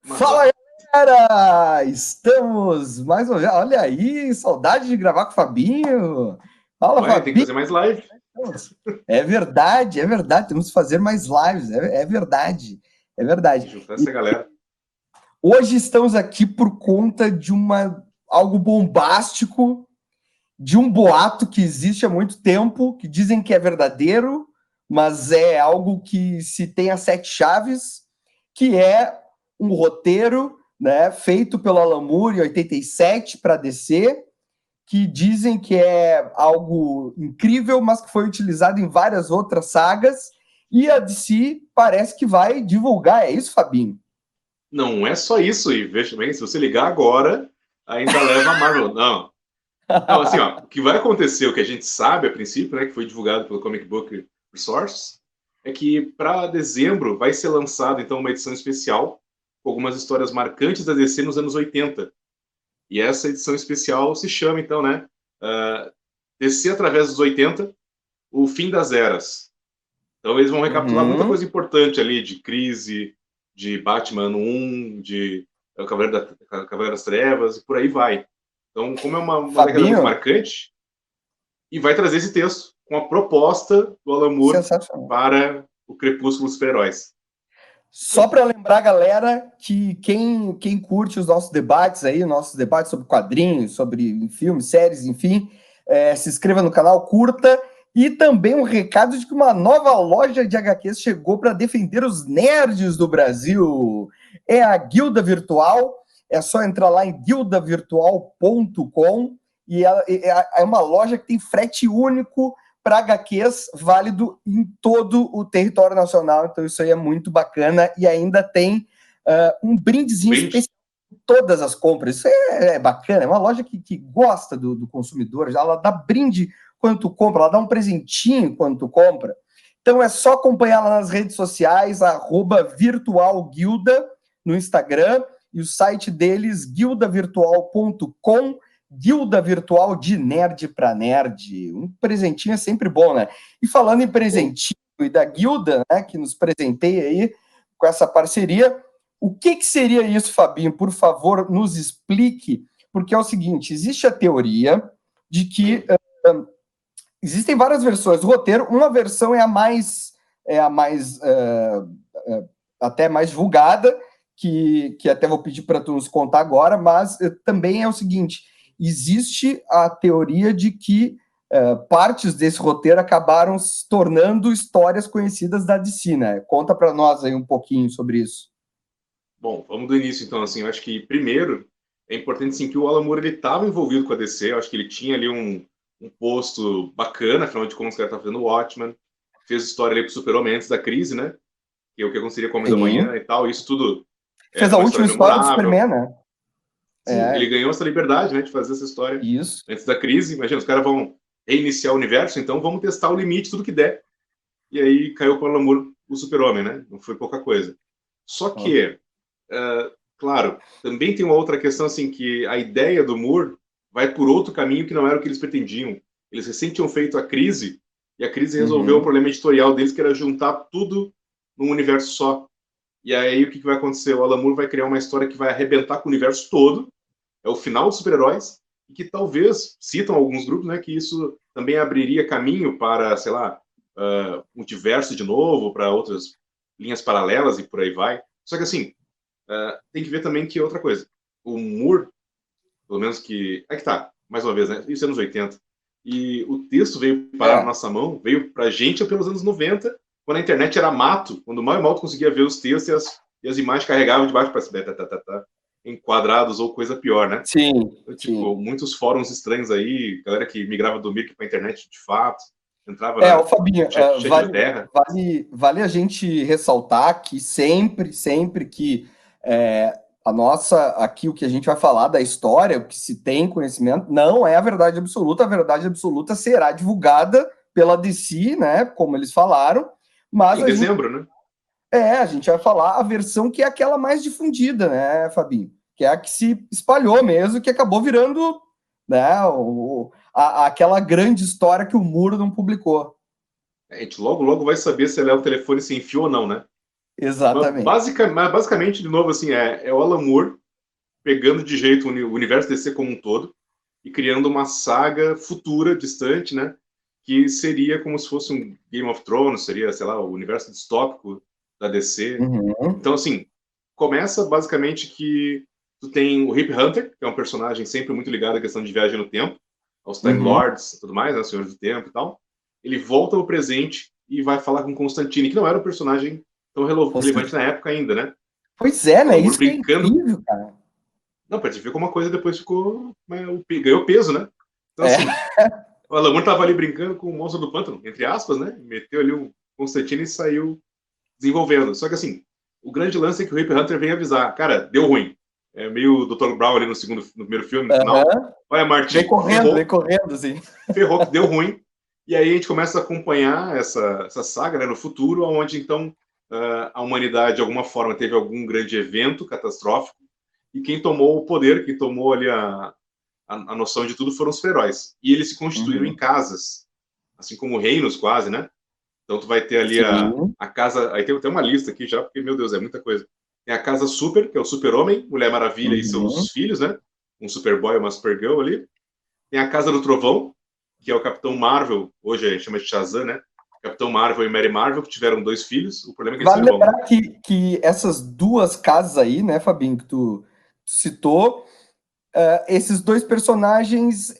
Fala, galera! Estamos mais uma vez. Olha aí, saudade de gravar com o Fabinho. Fala, Ué, tem que Fabinho. fazer mais live. É verdade, é verdade. Temos que fazer mais lives. É verdade, é Tem verdade. que juntar E essa galera. hoje estamos aqui por conta de algo bombástico, de um boato que existe há muito tempo, que dizem que é verdadeiro, mas é algo que se tem as sete chaves, que é um roteiro, né, feito pelo Alan Moore em 87 para DC, que dizem que é algo incrível, mas que foi utilizado em várias outras sagas, e a DC parece que vai divulgar. É isso, Fabinho? Não é só isso, e veja bem, se você ligar agora, ainda leva a Marvel. Não. Não, assim, ó, o que vai acontecer, o que a gente sabe a princípio, né, que foi divulgado pelo Comic Book Resources, é que para dezembro vai ser lançado então uma edição especial com algumas histórias marcantes da DC nos anos 80. E essa edição especial se chama então, né, DC através dos 80, o fim das eras. Então eles vão recapitular muita Uhum. coisa importante ali de crise, de Batman 1, de Cavaleiro das Trevas e por aí vai. Então, como é uma década muito Fabinho, marcante, e vai trazer esse texto com a proposta do Alan Moore sensacional. para o Crepúsculo dos Super-Heróis. Só para lembrar, galera, que quem curte os nossos debates aí, nossos debates sobre quadrinhos, sobre filmes, séries, enfim, se inscreva no canal, curta. E também um recado de que uma nova loja de HQs chegou para defender os nerds do Brasil. É a Guilda Virtual. É só entrar lá em guildavirtual.com e é uma loja que tem frete único para HQs válido em todo o território nacional. Então, isso aí é muito bacana. E ainda tem um brindezinho Brinde. especial em todas as compras. Isso é bacana. É uma loja que gosta do consumidor. Ela dá brinde quando tu compra, ela dá um presentinho quando tu compra. Então, é só acompanhar lá nas redes sociais, @virtualguilda no Instagram e o site deles, guildavirtual.com. Guilda Virtual de Nerd para Nerd. Um presentinho é sempre bom, né? E falando em Bom, presentinho e da Guilda, né, que nos presenteia aí com essa parceria, o que seria isso, Fabinho? Por favor, nos explique, porque é o seguinte: existe a teoria de que existem várias versões do roteiro. Uma versão é a mais até mais divulgada, que até vou pedir para tu nos contar agora, mas também é o seguinte: existe a teoria de que partes desse roteiro acabaram se tornando histórias conhecidas da DC, né? Conta para nós aí um pouquinho sobre isso. bom, vamos do início então. Assim, eu acho que primeiro é importante sim que o Alan Moore ele estava envolvido com a DC. Eu acho que ele tinha ali um posto bacana, afinal de contas, o cara tá fazendo o Watchmen, fez história ali pro Super-Homem antes da crise, né? Que é o que aconteceria com o Homem da Manhã Sim. e tal. Isso tudo Fez era a uma história última história do memorável. Superman, né? Sim, ele É, ganhou essa liberdade, né, de fazer essa história isso. antes da crise. Imagina, os caras vão reiniciar o universo, então vamos testar o limite, tudo que der. E aí caiu para o amor o Super-Homem, né? Não foi pouca coisa. Só que, claro, também tem uma outra questão, assim, que a ideia do Moore vai por outro caminho que não era o que eles pretendiam. Eles recém tinham feito a crise, e a crise resolveu o Uhum. problema editorial deles, que era juntar tudo num universo só. E aí o que vai acontecer? O Alan Moore vai criar uma história que vai arrebentar com o universo todo, é o final dos super-heróis, e que talvez, citam alguns grupos, né, que isso também abriria caminho para, sei lá, multiverso de novo, para outras linhas paralelas e por aí vai. Só que assim, tem que ver também que outra coisa. O Moore, pelo menos que. É que tá, mais uma vez, né? Isso é anos 80. E o texto veio parar na É. nossa mão, veio pra gente pelos anos 90, quando a internet era mato, quando mal e mal tu conseguia ver os textos e as imagens carregavam de baixo para cima, em quadrados ou coisa pior, né? Sim, Tipo, sim. muitos fóruns estranhos aí, galera que migrava do Mirk pra internet de fato, entrava na Fabinho, chat de vale, terra. vale a gente ressaltar que sempre que é, aqui o que a gente vai falar da história, o que se tem conhecimento, não é a verdade absoluta será divulgada pela DC, né, como eles falaram, mas Em dezembro, né? a gente vai falar a versão que é aquela mais difundida, né, Fabinho? Que é a que se espalhou mesmo, que acabou virando, né, aquela grande história que o Muro não publicou. A gente logo vai saber se ela é o telefone sem fio ou não, né? Exatamente. Mas basicamente, de novo, assim, é o Alan Moore pegando de jeito o universo DC como um todo e criando uma saga futura, distante, né? Que seria como se fosse um Game of Thrones, seria, sei lá, o universo distópico da DC. Uhum, Então, assim, começa basicamente que tu tem o Rip Hunter, que é um personagem sempre muito ligado à questão de viagem no tempo, aos Time uhum. Lords e tudo mais, né, Senhores do Tempo e tal. Ele volta ao presente e vai falar com Constantine, que não era um personagem tão relevante na época ainda, né? Pois é, O né? Alan Moore Isso que é brincando. incrível, cara. Não, pra te ver como a coisa depois ficou. Ganhou peso, né? Então, É. assim, o Alan Moore tava ali brincando com o monstro do pântano, entre aspas, né? Meteu ali um Constantine e saiu desenvolvendo. Só que, assim, o grande lance é que o Rip Hunter vem avisar: cara, deu ruim. É meio o Dr. Brown ali no primeiro filme, no final. Aham. Olha, Martin, Vem ferrou, correndo, assim. ferrou que deu ruim. E aí a gente começa a acompanhar essa saga, né, no futuro, onde então a humanidade de alguma forma teve algum grande evento catastrófico e quem tomou o poder, quem tomou ali a noção de tudo foram os heróis. E eles se constituíram em Uhum. casas, assim como reinos quase, né? Então tu vai ter ali Sim. a casa, aí tem até uma lista aqui já, porque meu Deus, é muita coisa. Tem a casa Super, que é o Super-Homem, Mulher Maravilha e Uhum. seus filhos, né? Um Superboy e uma Supergirl ali. Tem a Casa do Trovão, que é o Capitão Marvel, hoje a gente chama de Shazam, né? Capitão Marvel e Mary Marvel, que tiveram 2 filhos. O problema é que eles são Vale irmãos, né? lembrar que essas duas casas aí, né, Fabinho, que tu citou, esses dois personagens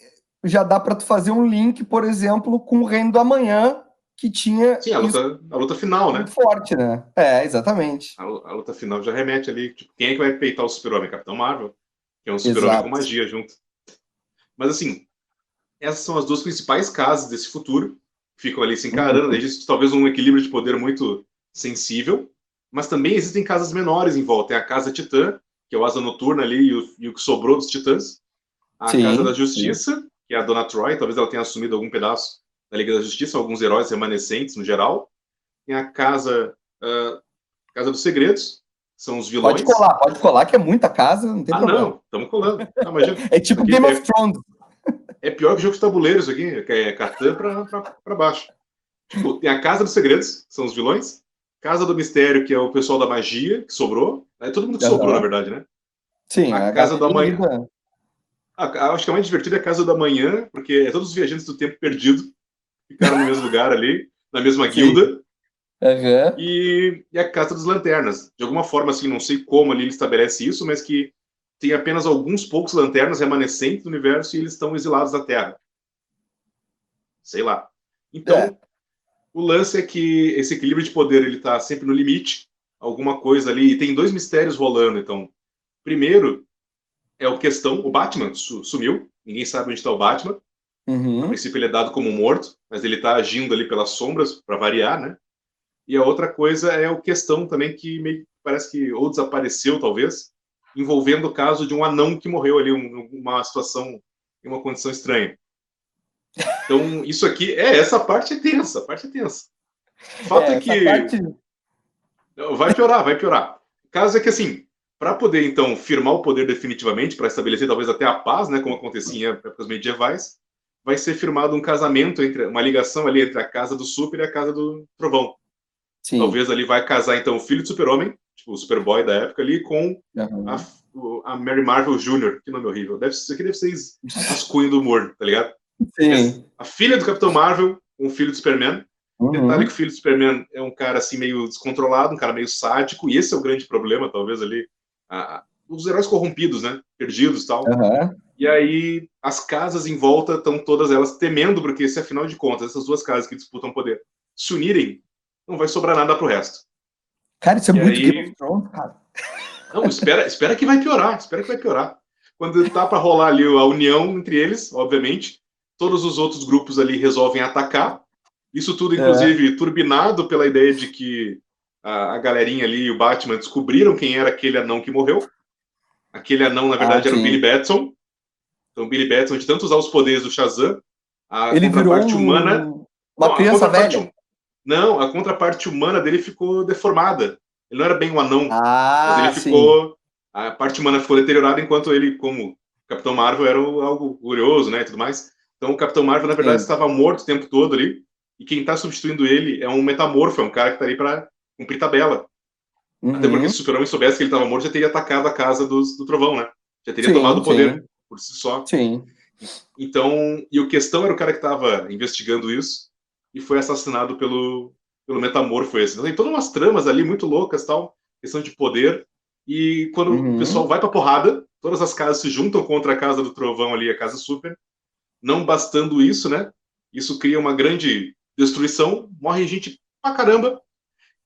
já dá para tu fazer um link, por exemplo, com o Reino do Amanhã, que tinha Sim, isso a luta final, muito né? forte, né? É, exatamente. A luta final já remete ali, tipo, quem é que vai peitar o Super-Homem? Capitão Marvel, que é um Super-Homem com Exato. magia junto. Mas assim, essas são as duas principais casas desse futuro, ficam ali se encarando, Uhum. existe talvez um equilíbrio de poder muito sensível, mas também existem casas menores em volta. Tem a Casa Titã, que é o Asa Noturna ali e o que sobrou dos Titãs. A Casa da Sim, sim. Justiça, que é a Dona Troy, talvez ela tenha assumido algum pedaço da Liga da Justiça, alguns heróis remanescentes no geral. Tem a Casa dos Segredos, são os vilões. Pode colar, que é muita casa, não tem Ah, problema. não, estamos colando. Não, imagina, É isso tipo aqui Game of Thrones. é pior que jogo de tabuleiro, isso aqui, que é Catan pra baixo. Tipo, tem a Casa dos Segredos, que são os vilões. Casa do Mistério, que é o pessoal da magia, que sobrou. É todo mundo que sobrou, na Uhum. verdade, né? Sim, A a Casa do galerinha ali Amanhã. da. Acho que a mais divertida é a Casa do Amanhã, porque é todos os viajantes do tempo perdido ficaram no mesmo lugar ali, na mesma Sim. guilda. Uhum. E a Casa das Lanternas. De alguma forma, assim, não sei como ali ele estabelece isso, mas que tem apenas alguns poucos lanternas remanescentes do universo e eles estão exilados da Terra. Sei lá. É. Então, o lance é que esse equilíbrio de poder ele está sempre no limite, alguma coisa ali. E tem 2 mistérios rolando. Então, primeiro é o questão: o Batman sumiu, ninguém sabe onde está o Batman. A Uhum. princípio ele é dado como morto, mas ele está agindo ali pelas sombras para variar, né? E a outra coisa é o questão também que meio parece que ou desapareceu talvez, envolvendo o caso de um anão que morreu ali, uma situação, em uma condição estranha. Então, isso aqui, essa parte é tensa, a parte é tensa. O fato é Essa que parte. vai piorar, vai piorar. O caso é que, assim, para poder, então, firmar o poder definitivamente, para estabelecer talvez até a paz, né, como acontecia em épocas medievais, vai ser firmado um casamento, uma ligação ali entre a Casa do Super e a Casa do Trovão. Sim. Talvez ali vai casar, então, o filho do Super-Homem, tipo, o Superboy da época ali, com a, Uhum. a Mary Marvel Jr., que nome horrível. Isso aqui deve ser rascunho do humor, tá ligado? Sim. A filha do Capitão Marvel, com o filho do Superman. Detalhe que o Uhum. filho do Superman é um cara assim meio descontrolado, um cara meio sádico, e esse é o grande problema, talvez ali, os heróis corrompidos, né? Perdidos e tal. Uhum. E aí as casas em volta estão todas elas temendo, porque se afinal de contas essas duas casas que disputam poder se unirem, não vai sobrar nada pro resto. Cara, isso é E muito Game of aí, Thrones, cara. não, espera que vai piorar, espera que vai piorar. Quando tá para rolar ali a união entre eles, obviamente, todos os outros grupos ali resolvem atacar. Isso tudo, É. inclusive, turbinado pela ideia de que a galerinha ali e o Batman descobriram quem era aquele anão que morreu. Aquele anão, na Ah, verdade, era o Billy sim. Batson. Então, o Billy Batson, de tanto usar os poderes do Shazam, a Ele virou contraparte humana. uma Não, criança velha. a contraparte humana dele ficou deformada. Ele não era bem um anão, mas ele Ah, sim. ficou. A parte humana ficou deteriorada enquanto ele, como Capitão Marvel, era algo glorioso, né, e tudo mais. Então o Capitão Marvel, na verdade, Sim. estava morto o tempo todo ali, e quem está substituindo ele é um metamorfo, é um cara que está ali para cumprir tabela. Até porque se o Uhum. Super-Homem soubesse que ele estava morto, já teria atacado a casa do Trovão, né? Já teria tomado Sim, o poder sim, por si só. sim. Então, e o Questão era o cara que estava investigando isso e foi assassinado pelo Metamorfo esse. Então, tem todas umas tramas ali muito loucas, tal, questão de poder. E quando o pessoal Uhum. vai pra porrada, todas as casas se juntam contra a casa do Trovão ali, a casa Super. Não bastando isso, né? Isso cria uma grande destruição, morre gente pra caramba,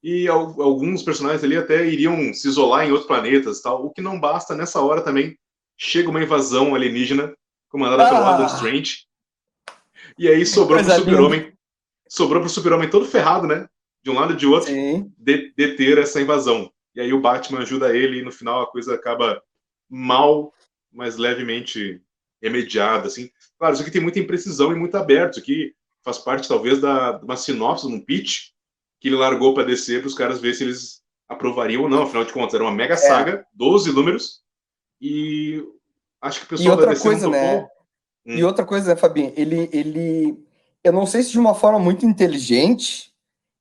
e alguns personagens ali até iriam se isolar em outros planetas, tal. O que não basta, nessa hora também chega uma invasão alienígena comandada pelo Adam Ah, Strange, e aí coisa linda. sobrou pro Super-Homem todo ferrado, né? De um lado e de outro, Sim. deter essa invasão. E aí o Batman ajuda ele e no final a coisa acaba mal, mas levemente remediada, assim. Claro, isso aqui tem muita imprecisão e muito aberto. Isso aqui faz parte, talvez, de uma sinopse, um pitch que ele largou para descer para os caras ver se eles aprovariam ou não. Afinal de contas, era uma mega É. saga, 12 números, e acho que o E pessoal da outra DC não coisa, né? topou. E outra coisa, né, Fabinho? Eu não sei se de uma forma muito inteligente,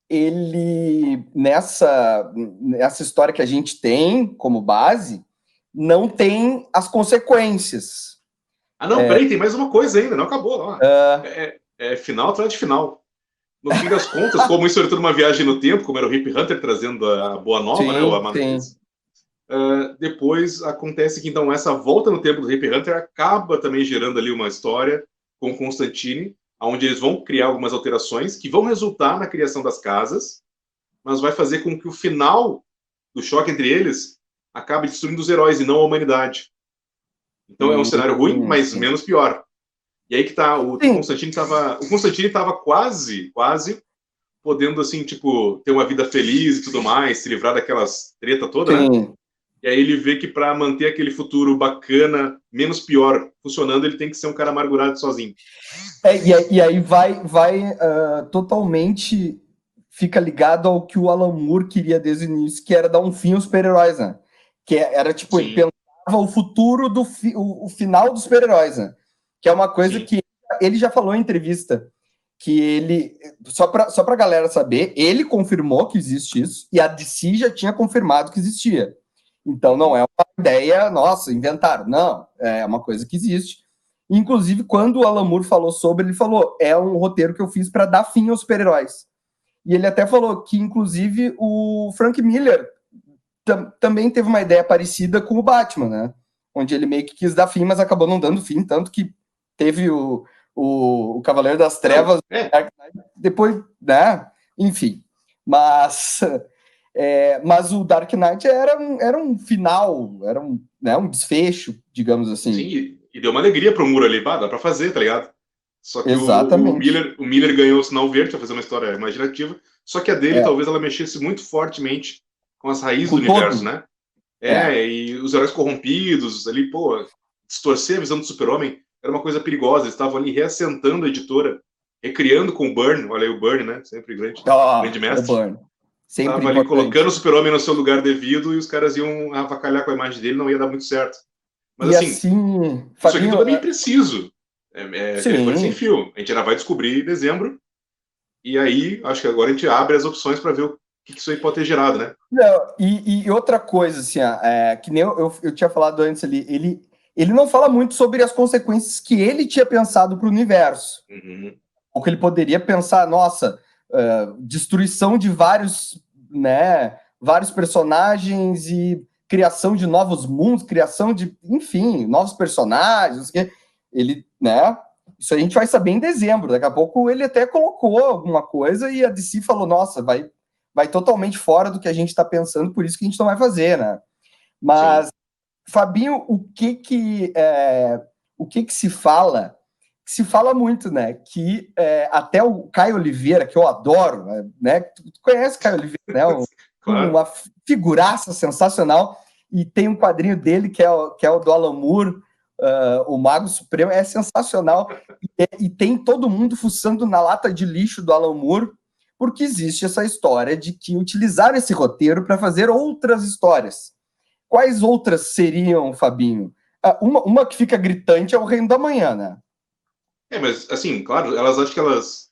ele, nessa história que a gente tem como base, não tem as consequências. Ah, não, peraí, tem mais uma coisa ainda, não acabou. Ó. Ah, É final atrás de final. No fim das contas, como isso era tudo uma viagem no tempo, como era o Hip Hunter trazendo a Boa Nova, né, sim, sim. depois acontece que então essa volta no tempo do Hip Hunter acaba também gerando ali uma história com Constantine, onde eles vão criar algumas alterações que vão resultar na criação das casas, mas vai fazer com que o final do choque entre eles acabe destruindo os heróis e não a humanidade. Então é um cenário ruim, mas Sim. menos pior. E aí que tá, Sim, O Constantine tava quase podendo, assim, tipo, ter uma vida feliz e tudo mais, se livrar daquelas treta toda, né? sim. E aí ele vê que para manter aquele futuro bacana, menos pior, funcionando, ele tem que ser um cara amargurado sozinho. E aí totalmente fica ligado ao que o Alan Moore queria desde o início, que era dar um fim aos super-heróis, né? Era tipo, ele Sim, pensava o futuro o final dos super-heróis, né? Que é uma coisa sim. que ele já falou em entrevista, que ele, só pra galera saber, ele confirmou que existe isso, e a DC já tinha confirmado que existia. Então não Uhum. é uma ideia, nossa, inventaram. Não, é uma coisa que existe. Inclusive, quando o Alan Moore falou sobre, ele falou: é um roteiro que eu fiz para dar fim aos super-heróis. E ele até falou que, inclusive, o Frank Miller também teve uma ideia parecida com o Batman, né? Onde ele meio que quis dar fim, mas acabou não dando fim, tanto que teve o Cavaleiro das Não, Trevas depois, né? Enfim. Mas, mas o Dark Knight era um final, era um desfecho, digamos sim, assim. e deu uma alegria pro Muro ali, bah, dá pra fazer, tá ligado? Só que Exatamente. O Miller ganhou o sinal verde pra fazer uma história imaginativa, só que a dele É, talvez ela mexesse muito fortemente com as raízes do com universo, todo. né? É. E os heróis corrompidos ali, pô, distorcer a visão do super-homem era uma coisa perigosa. Eles estavam ali reassentando a editora, recriando com o Byrne, olha aí o Byrne, né? Sempre grande O mestre. Burn. Sempre Tava ali colocando importante. o super-homem no seu lugar devido e os caras iam avacalhar com a imagem dele, não ia dar muito certo. Mas E assim, assim, isso aqui Fabinho, tudo é bem preciso. Telefone sem sim. fio. A gente ainda vai descobrir em dezembro. E aí, acho que agora a gente abre as opções para ver o que isso aí pode ter gerado, né? Não, e outra coisa, assim, que nem eu tinha falado antes ali, ele não fala muito sobre as consequências que ele tinha pensado para o universo. Uhum. Ou que ele poderia pensar, nossa, destruição de vários personagens e criação de novos mundos, criação de, enfim, novos personagens. Ele, né? Isso a gente vai saber em dezembro. Daqui a pouco ele até colocou alguma coisa e a DC falou, nossa, vai totalmente fora do que a gente está pensando, por isso que a gente não vai fazer, né? Sim. Mas, Fabinho, o que se fala? Se fala muito, né? Que até o Caio Oliveira, que eu adoro, né? Tu conhece o Caio Oliveira, né? Claro. Uma figuraça sensacional. E tem um quadrinho dele que é o do Alan Moore, o Mago Supremo, é sensacional. E tem todo mundo fuçando na lata de lixo do Alan Moore, porque existe essa história de que utilizaram esse roteiro para fazer outras histórias. Quais outras seriam, Fabinho? Uma que fica gritante é o Reino da Manhã, né? Mas assim, claro, elas acho que elas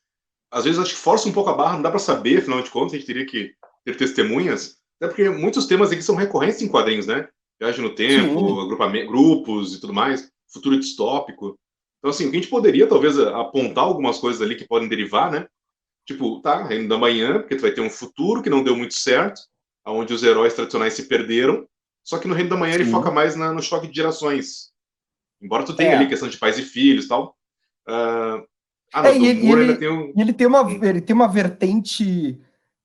às vezes acho que força um pouco a barra, não dá para saber, afinal de contas, a gente teria que ter testemunhas, Até porque muitos temas aqui são recorrentes em quadrinhos, né? Viagem no tempo, Sim, grupos e tudo mais, futuro distópico. Então, assim, o que a gente poderia, talvez, apontar algumas coisas ali que podem derivar, né? Tipo, tá, Reino da Manhã, porque tu vai ter um futuro que não deu muito certo, onde os heróis tradicionais se perderam, só que no Reino da Manhã ele foca sim. mais no choque de gerações. Embora tu tenha ali É. questão de pais e filhos e tal. Ah, É, no do Moore ainda tem e um. ele tem uma vertente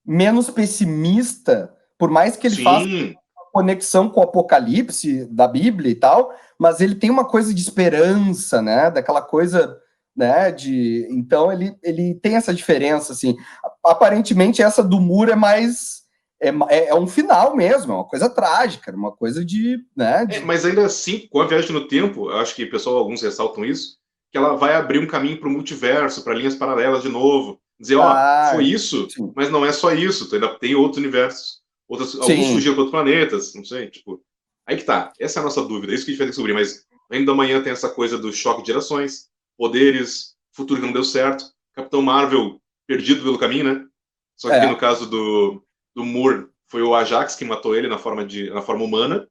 menos pessimista, por mais que ele faça Sim, uma conexão com o Apocalipse da Bíblia e tal, mas ele tem uma coisa de esperança, né? Daquela coisa, né? De então ele tem essa diferença, assim. Aparentemente essa do Moore é mais é um final mesmo, é uma coisa trágica, uma coisa de, né? mas ainda assim, com a viagem no tempo, eu acho que pessoal, alguns ressaltam isso, que ela vai abrir um caminho para o multiverso, para linhas paralelas de novo. Dizer, ó, foi Ah, isso, sim, mas não é só isso, tu ainda tem outros universos. Alguns sim, surgiram para outros planetas, não sei, tipo. Aí que tá, essa é a nossa dúvida, é isso que a gente vai descobrir, mas ainda da manhã tem essa coisa do choque de gerações, poderes, futuro que não deu certo, Capitão Marvel perdido pelo caminho, né? Só que aqui no é. caso do Moore, foi o Ajax que matou ele na forma humana,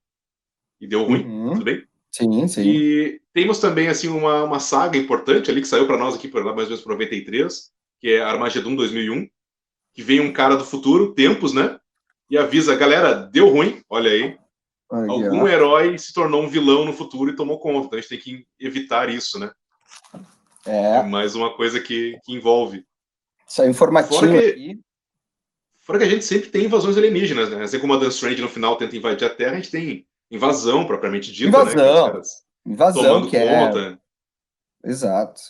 e deu ruim, tudo Uhum. bem? Sim, sim. E temos também assim uma saga importante ali que saiu para nós aqui por lá mais ou menos por 93, que é Armageddon 2001, que vem um cara do futuro, tempos, né? E avisa, galera, deu ruim, olha aí, Aí, algum ó. herói se tornou um vilão no futuro e tomou conta. Então a gente tem que evitar isso, né? É É, mais uma coisa que envolve. saiu um Fora formatinho que, aqui. fora que a gente sempre tem invasões alienígenas, né? Assim como a Dan Strange no final tenta invadir a Terra, a gente tem invasão propriamente dita, né? Que é os Invasão. caras Invasão, tomando que é. conta. Exato.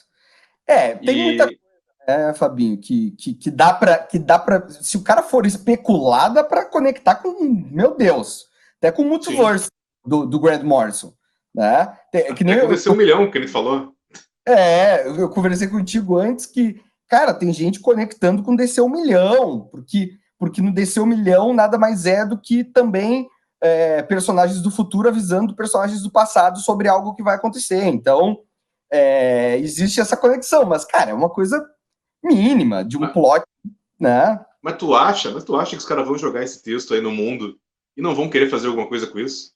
É, tem muita E coisa, né, Fabinho, que dá para, se o cara for especular, dá para conectar com, meu Deus, até com o sim, multiverse do Grant Morrison, né? Que nem até aconteceu 1 milhão, que ele falou. eu conversei contigo antes que, cara, tem gente conectando com DC 1 milhão, porque no DC 1 milhão nada mais é do que também personagens do futuro avisando personagens do passado sobre algo que vai acontecer. Então, existe essa conexão, mas, cara, é uma coisa mínima, de um Mas, plot, né? mas tu acha que os caras vão jogar esse texto aí no mundo e não vão querer fazer alguma coisa com isso?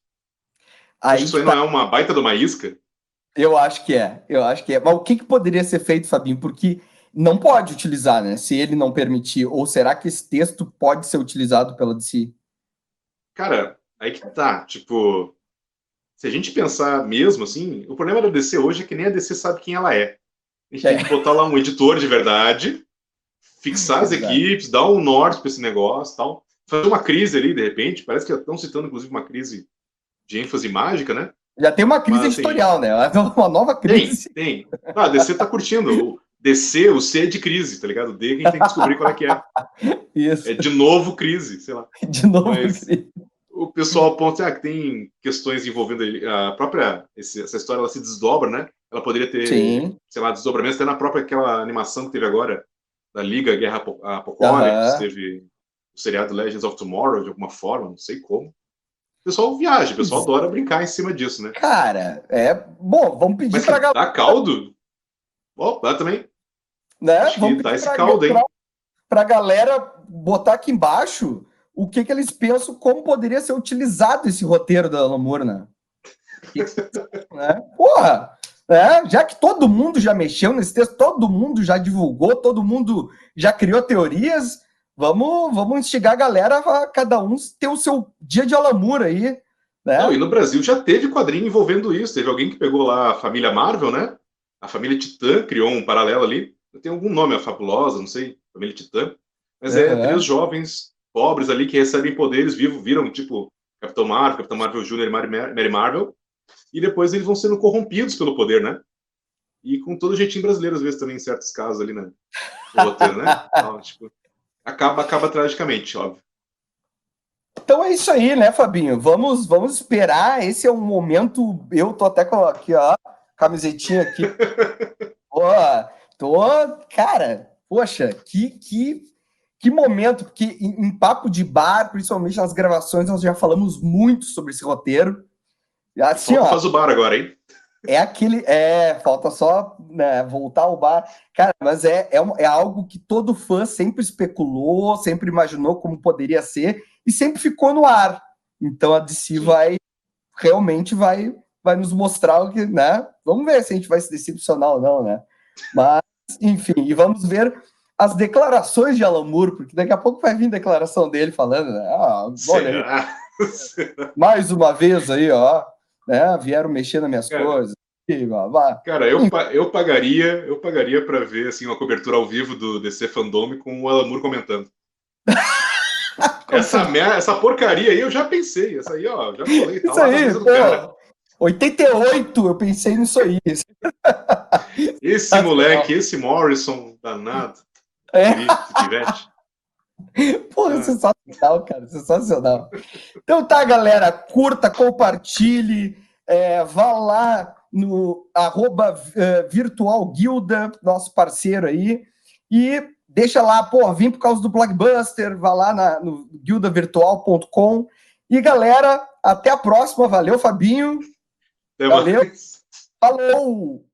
Tu acha que Aí isso que aí não tá. é uma baita de uma isca? Eu acho que é, eu acho que é. Mas o que poderia ser feito, Fabinho? Porque não pode utilizar, né? Se ele não permitir. Ou será que esse texto pode ser utilizado pela DC? Cara, aí que tá. Tipo, se a gente pensar mesmo assim, o problema da DC hoje é que nem a DC sabe quem ela é. A gente tem que É, botar lá um editor de verdade, fixar as exato. equipes, dar um norte para esse negócio tal. Fazer uma crise ali, de repente. Parece que estão citando, inclusive, uma crise de ênfase mágica, né? Já tem uma crise Mas assim, editorial, né? Uma nova tem, crise. tem. Ah, a DC tá curtindo. O DC, o C é de crise, tá ligado? O D que a gente tem que descobrir qual é que é. É Isso. de novo crise, sei lá. De novo, Mas crise. o pessoal aponta que tem questões envolvendo a própria. Essa história ela se desdobra, né? Ela poderia ter, Sim. sei lá, desdobramentos até na própria aquela animação que teve agora, da Liga Guerra Apocalipse, Aham. teve o seriado Legends of Tomorrow, de alguma forma, não sei como. O pessoal viaja, o pessoal adora brincar em cima disso, né? Cara, bom, vamos pedir Mas que pra galera, dá caldo? Ó, dá também. né? Acho que Vamos dá pedir esse caldo, hein? pra galera botar aqui embaixo o que eles pensam, como poderia ser utilizado esse roteiro da Alan Moore, né? Né? Porra, né? Já que todo mundo já mexeu nesse texto, todo mundo já divulgou, todo mundo já criou teorias, vamos instigar a galera a cada um ter o seu dia de Alan Moore aí, Não, e né? no Brasil já teve quadrinho envolvendo isso. Teve alguém que pegou lá a família Marvel, né? A família Titã criou um paralelo ali. Tem algum nome, a Fabulosa, não sei, família Titã. Mas é três Uhum. jovens pobres ali que recebem poderes vivos, viram tipo Capitão Marvel Jr. e Mary Marvel, e depois eles vão sendo corrompidos pelo poder, né? E com todo jeitinho brasileiro, às vezes também em certos casos ali, né? No roteiro, né? Então, tipo, acaba tragicamente, óbvio. Então é isso aí, né, Fabinho? Vamos esperar. Esse é um momento. Eu tô até com aqui, ó, camisetinha aqui. Pô, tô, cara, poxa, que momento, porque em papo de bar, principalmente nas gravações, nós já falamos muito sobre esse roteiro. E Assim, falta ó, faz o bar agora, hein? falta só, né, voltar ao bar. Cara, mas é algo que todo fã sempre especulou, sempre imaginou como poderia ser, e sempre ficou no ar. Então a DC realmente vai nos mostrar o que, né? Vamos ver se a gente vai se decepcionar ou não, né? Mas, enfim, e vamos ver as declarações de Alan Moore, porque daqui a pouco vai vir declaração dele falando, né? Olha, mais uma vez aí, ó, né? Vieram mexer nas minhas coisas. Cara, eu pagaria para ver assim uma cobertura ao vivo do DC Fandom com o Alan Moore comentando. Essa porcaria aí eu já pensei. Essa aí, ó, já falei. Tá isso lá aí, na mesa do cara. 88, eu pensei nisso aí. Esse moleque, esse Morrison danado. Pivete. Porra, sensacional, cara, sensacional. Então tá, galera, curta, compartilhe, vá lá no @virtualguilda, nosso parceiro aí, e deixa lá, vim por causa do Blockbuster, vá lá no guildavirtual.com. E galera, até a próxima, valeu, Fabinho. Até valeu, mais. falou!